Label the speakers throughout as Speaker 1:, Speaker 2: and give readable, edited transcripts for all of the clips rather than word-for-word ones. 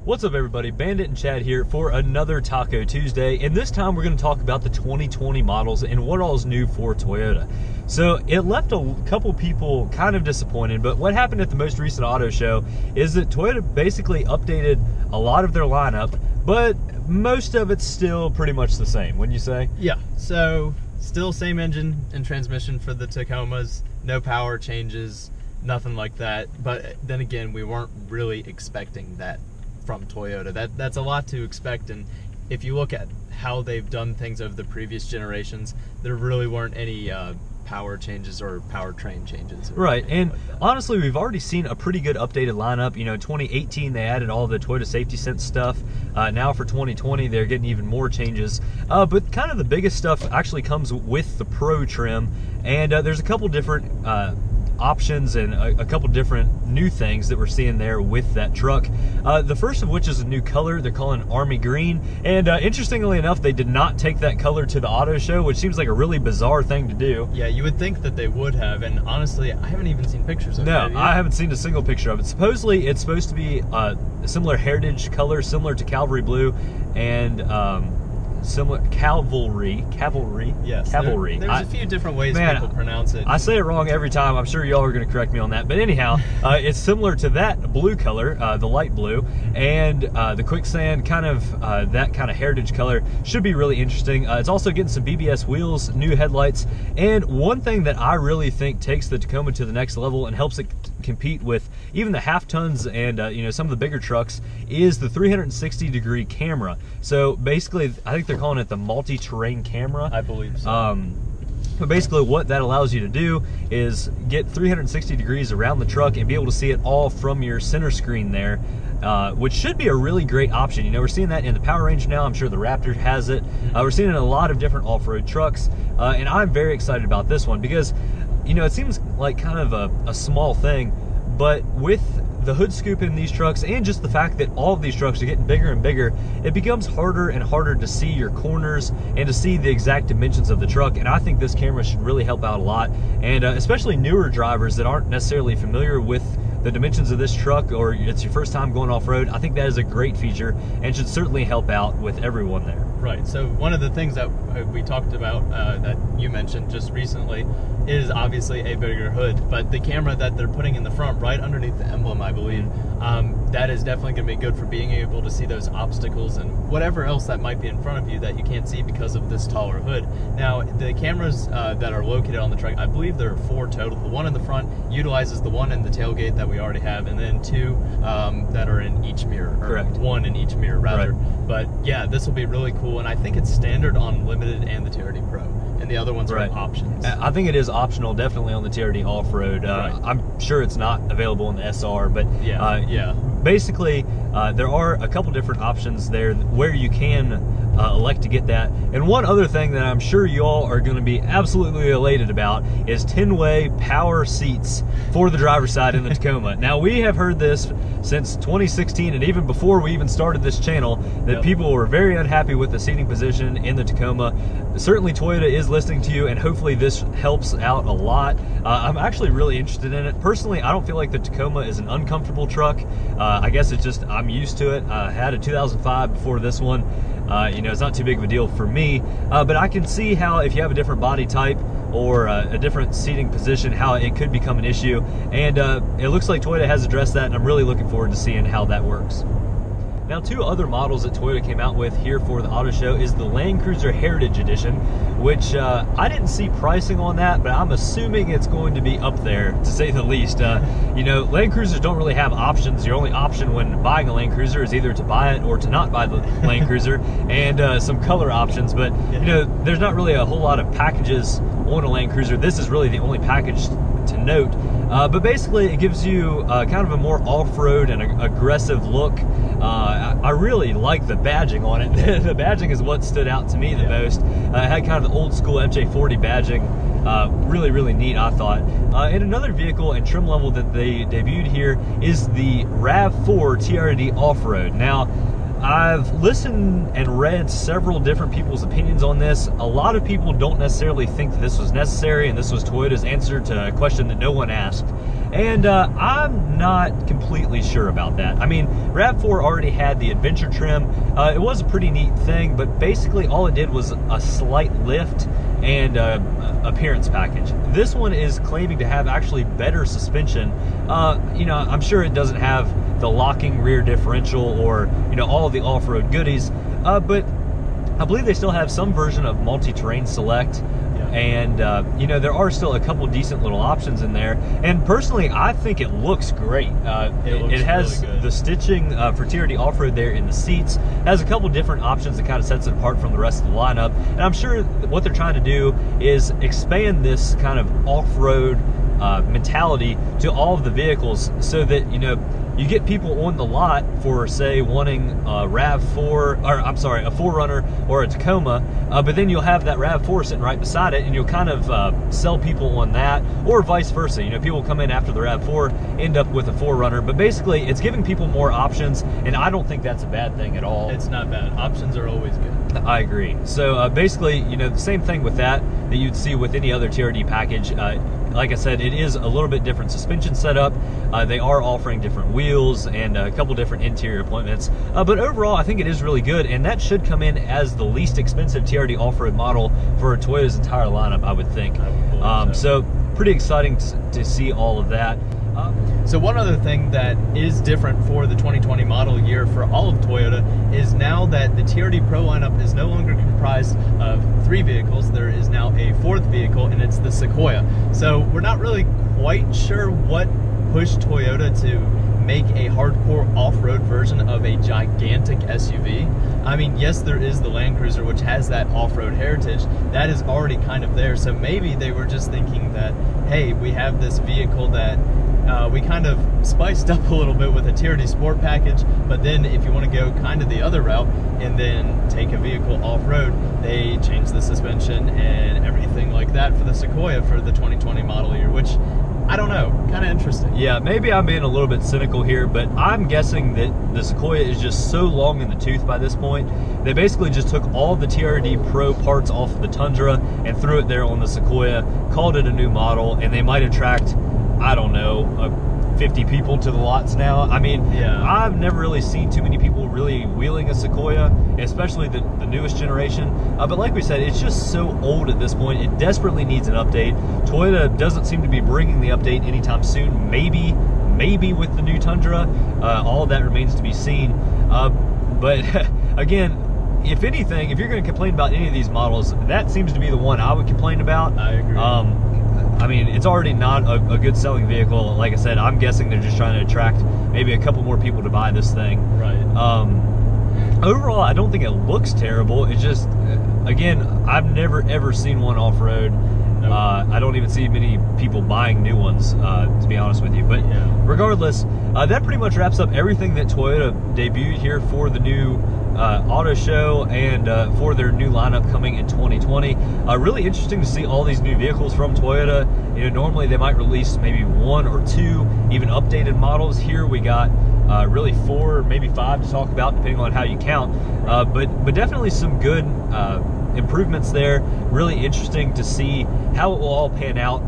Speaker 1: What's up, everybody? Bandit and Chad here for another Taco Tuesday, and this time we're going to talk about the 2020 models and what all is new for Toyota. So it left a couple people kind of disappointed, but what happened at the most recent auto show is that Toyota basically updated a lot of their lineup, but most of it's still pretty much the same, wouldn't you say?
Speaker 2: Yeah, so still same engine and transmission for the Tacomas, no power changes, nothing like that. But then again, we weren't really expecting that from Toyota. That's a lot to expect, and if you look at how they've done things over the previous generations, there really weren't any power changes or powertrain changes.
Speaker 1: Right, and
Speaker 2: like
Speaker 1: honestly, we've already seen a pretty good updated lineup. You know, 2018 they added all the Toyota Safety Sense stuff. Now for 2020 they're getting even more changes. But kind of the biggest stuff actually comes with the Pro trim, and there's a couple different options and a couple different new things that we're seeing there with that truck. The first of which is a new color. They're calling it Army Green, and interestingly enough, they did not take that color to the auto show, which seems like a really bizarre thing to do.
Speaker 2: Yeah, you would think that they would have, and honestly, I haven't even seen pictures of it.
Speaker 1: No, I haven't seen a single picture of it. Supposedly, it's supposed to be a similar heritage color, similar to Cavalry Blue, and similar cavalry.
Speaker 2: Yes,
Speaker 1: cavalry.
Speaker 2: There's a few different ways people pronounce it.
Speaker 1: I say it wrong every time. I'm sure y'all are going to correct me on that. But anyhow, it's similar to that blue color, the light blue, and the quicksand kind of that kind of heritage color should be really interesting. It's also getting some BBS wheels, new headlights, and one thing that I really think takes the Tacoma to the next level and helps it compete with even the half tons and you know, some of the bigger trucks is the 360-degree camera. So basically, I think they're calling it the multi-terrain camera.
Speaker 2: I believe so.
Speaker 1: But basically what that allows you to do is get 360 degrees around the truck and be able to see it all from your center screen there, which should be a really great option. You know, we're seeing that in the Power Ranger now. I'm sure the Raptor has it. We're seeing it in a lot of different off-road trucks, and I'm very excited about this one because, you know, it seems like kind of a small thing, but with the hood scoop in these trucks and just the fact that all of these trucks are getting bigger and bigger, it becomes harder and harder to see your corners and to see the exact dimensions of the truck. And I think this camera should really help out a lot, and especially newer drivers that aren't necessarily familiar with the dimensions of this truck, or it's your first time going off-road. I think that is a great feature and should certainly help out with everyone there.
Speaker 2: Right, so one of the things that we talked about that you mentioned just recently is obviously a bigger hood, but the camera that they're putting in the front right underneath the emblem, I believe, that is definitely going to be good for being able to see those obstacles and whatever else that might be in front of you that you can't see because of this taller hood. Now, the cameras that are located on the truck, I believe there are 4 total. The one in the front utilizes the one in the tailgate that we already have, and then 2 that are in each mirror.
Speaker 1: Correct.
Speaker 2: 1 in each mirror, rather.
Speaker 1: Right.
Speaker 2: But yeah, this will be really cool, and I think it's standard on Limited and the TRD Pro, and the other ones are options.
Speaker 1: I think it is optional, definitely on the TRD off-road.
Speaker 2: Right.
Speaker 1: I'm sure it's not available in the SR, but
Speaker 2: yeah.
Speaker 1: Basically, there are a couple different options there where you can elect to get that. And one other thing that I'm sure y'all are going to be absolutely elated about is 10-way power seats for the driver's side in the Tacoma. Now, we have heard this since 2016, and even before we even started this channel, that people were very unhappy with the seating position in the Tacoma. Certainly Toyota is listening to you, and hopefully this helps out a lot. I'm actually really interested in it. Personally, I don't feel like the Tacoma is an uncomfortable truck. I guess it's just I'm used to it. I had a 2005 before this one. You know, it's not too big of a deal for me, but I can see how if you have a different body type or a different seating position, how it could become an issue. And it looks like Toyota has addressed that, and I'm really looking forward to seeing how that works. Now, 2 other models that Toyota came out with here for the auto show is the Land Cruiser Heritage Edition, which I didn't see pricing on that, but I'm assuming it's going to be up there, to say the least. You know, Land Cruisers don't really have options. Your only option when buying a Land Cruiser is either to buy it or to not buy the Land Cruiser, and some color options. But, you know, there's not really a whole lot of packages on a Land Cruiser. This is really the only package to note. But basically, it gives you kind of a more off-road and aggressive look. I really like the badging on it. The badging is what stood out to me the most. It had kind of the old school FJ40 badging. Really, really neat, I thought. And another vehicle and trim level that they debuted here is the Rav4 TRD Off-Road. Now, I've listened and read several different people's opinions on this. A lot of people don't necessarily think that this was necessary, and this was Toyota's answer to a question that no one asked. And I'm not completely sure about that. I mean, Rav4 already had the adventure trim. It was a pretty neat thing, but basically all it did was a slight lift and appearance package. This one is claiming to have actually better suspension. You know, I'm sure it doesn't have the locking rear differential or, you know, all of the off-road goodies, but I believe they still have some version of multi-terrain select. And, you know, there are still a couple decent little options in there. And personally, I think it looks great. It has
Speaker 2: really
Speaker 1: the stitching for TRD off-road there in the seats. It has a couple different options that kind of sets it apart from the rest of the lineup. And I'm sure what they're trying to do is expand this kind of off-road mentality to all of the vehicles so that, you know, you get people on the lot for, say, wanting a Rav4, or I'm sorry, a 4Runner or a Tacoma, but then you'll have that Rav4 sitting right beside it, and you'll kind of sell people on that, or vice versa. You know, people come in after the Rav4, end up with a 4Runner, but basically it's giving people more options, and I don't think that's a bad thing at all.
Speaker 2: It's not bad. Options are always good.
Speaker 1: I agree. So basically, you know, the same thing with that you'd see with any other TRD package. Like I said, it is a little bit different suspension setup. They are offering different wheels and a couple different interior appointments. But overall, I think it is really good, and that should come in as the least expensive TRD off-road model for Toyota's entire lineup, I would think. So pretty exciting to see all of that.
Speaker 2: So one other thing that is different for the 2020 model year for all of Toyota is now that the TRD Pro lineup is no longer comprised of 3 vehicles, there is now a 4th vehicle, and it's the Sequoia. So we're not really quite sure what pushed Toyota to make a hardcore off-road version of a gigantic SUV. I mean, yes, there is the Land Cruiser, which has that off-road heritage. That is already kind of there. So maybe they were just thinking that, hey, we have this vehicle that we kind of spiced up a little bit with a TRD Sport package, but then if you want to go kind of the other route and then take a vehicle off-road, they changed the suspension and everything like that for the Sequoia for the 2020 model year, which, I don't know, kind of interesting.
Speaker 1: Yeah, maybe I'm being a little bit cynical here, but I'm guessing that the Sequoia is just so long in the tooth by this point. They basically just took all the TRD Pro parts off of the Tundra and threw it there on the Sequoia, called it a new model, and they might attract, I don't know, 50 people to the lots now. I mean,
Speaker 2: yeah.
Speaker 1: I've never really seen too many people really wheeling a Sequoia, especially the newest generation. But like we said, it's just so old at this point. It desperately needs an update. Toyota doesn't seem to be bringing the update anytime soon. Maybe with the new Tundra. All of that remains to be seen. But again, if anything, if you're going to complain about any of these models, that seems to be the one I would complain about.
Speaker 2: I agree.
Speaker 1: I mean, it's already not a good selling vehicle. Like I said, I'm guessing they're just trying to attract maybe a couple more people to buy this thing.
Speaker 2: Right.
Speaker 1: Overall, I don't think it looks terrible. It's just, again, I've never ever seen one off-road.
Speaker 2: Nope.
Speaker 1: I don't even see many people buying new ones, to be honest with you. But
Speaker 2: yeah.
Speaker 1: Regardless, that pretty much wraps up everything that Toyota debuted here for the new auto show and for their new lineup coming in 2020. Really interesting to see all these new vehicles from Toyota. You know, normally they might release maybe 1 or 2 even updated models. Here we got really 4, maybe 5 to talk about, depending on how you count. But definitely some good improvements there. Really interesting to see how it will all pan out.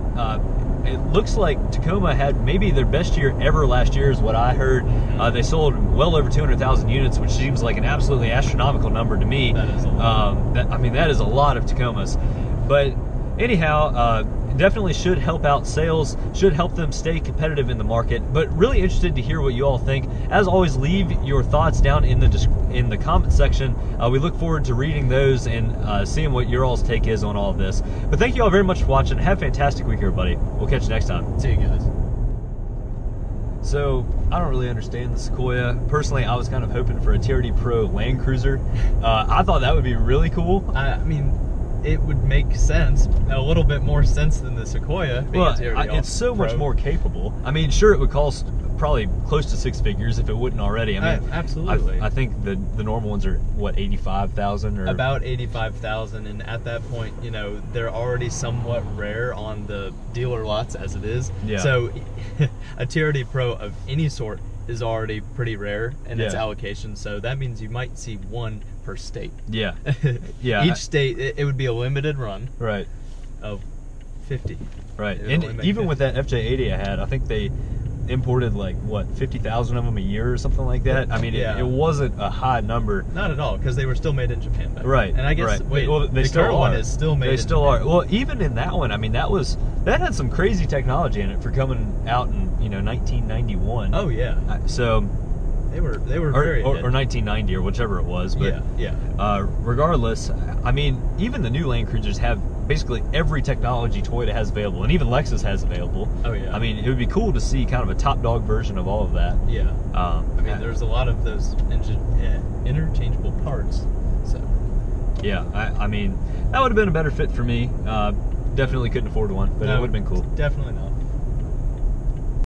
Speaker 1: It looks like Tacoma had maybe their best year ever last year is what I heard. They sold well over 200,000 units, which seems like an absolutely astronomical number to me.
Speaker 2: That is a lot.
Speaker 1: I mean, that is a lot of Tacomas. But anyhow, definitely should help out sales, should help them stay competitive in the market. But really interested to hear what you all think. As always, leave your thoughts down in the comment section. We look forward to reading those and seeing what your all's take is on all of this. But thank you all very much for watching. Have a fantastic week, everybody. We'll catch you next time.
Speaker 2: See you guys.
Speaker 1: So, I don't really understand the Sequoia. Personally, I was kind of hoping for a TRD Pro Land Cruiser. I thought that would be really cool.
Speaker 2: I mean, it would make sense, a little bit more sense than the Sequoia.
Speaker 1: Well, it's so much more capable. I mean, sure, it would cost probably close to 6 figures if it wouldn't already. I mean,
Speaker 2: absolutely.
Speaker 1: I think the normal ones are what, 85,000 or
Speaker 2: about 85,000, and at that point, you know, they're already somewhat rare on the dealer lots as it is.
Speaker 1: Yeah.
Speaker 2: So a TRD Pro of any sort is already pretty rare in its allocation. So that means you might see 1 per state.
Speaker 1: Yeah. Yeah.
Speaker 2: Each state, it would be a limited run.
Speaker 1: Right.
Speaker 2: Of 50.
Speaker 1: Right,
Speaker 2: They would only
Speaker 1: and
Speaker 2: make
Speaker 1: even
Speaker 2: 50.
Speaker 1: with that FJ80 I had, I think they imported like what 50,000 of them a year or something like that. I mean,
Speaker 2: Yeah.
Speaker 1: it wasn't a high number.
Speaker 2: Not at all, because they were still made in Japan back then.
Speaker 1: Right.
Speaker 2: And I guess
Speaker 1: right.
Speaker 2: wait,
Speaker 1: well, they
Speaker 2: the
Speaker 1: still
Speaker 2: current
Speaker 1: are.
Speaker 2: one is still made.
Speaker 1: They
Speaker 2: in
Speaker 1: still
Speaker 2: Japan.
Speaker 1: are. Well, even in that one, I mean, that had some crazy technology in it for coming out in 1991.
Speaker 2: Oh yeah.
Speaker 1: So
Speaker 2: They were
Speaker 1: or
Speaker 2: very ahead.
Speaker 1: 1990 or whichever it was. But
Speaker 2: yeah.
Speaker 1: regardless, I mean, even the new Land Cruisers have basically every technology Toyota has available, and even Lexus has available.
Speaker 2: Oh yeah.
Speaker 1: I mean, it would be cool to see kind of a top dog version of all of that.
Speaker 2: Yeah. I mean,
Speaker 1: uh,
Speaker 2: there's a lot of those interchangeable parts. So.
Speaker 1: Yeah, I mean, that would have been a better fit for me. Definitely couldn't afford one, but it would have been cool.
Speaker 2: Definitely not.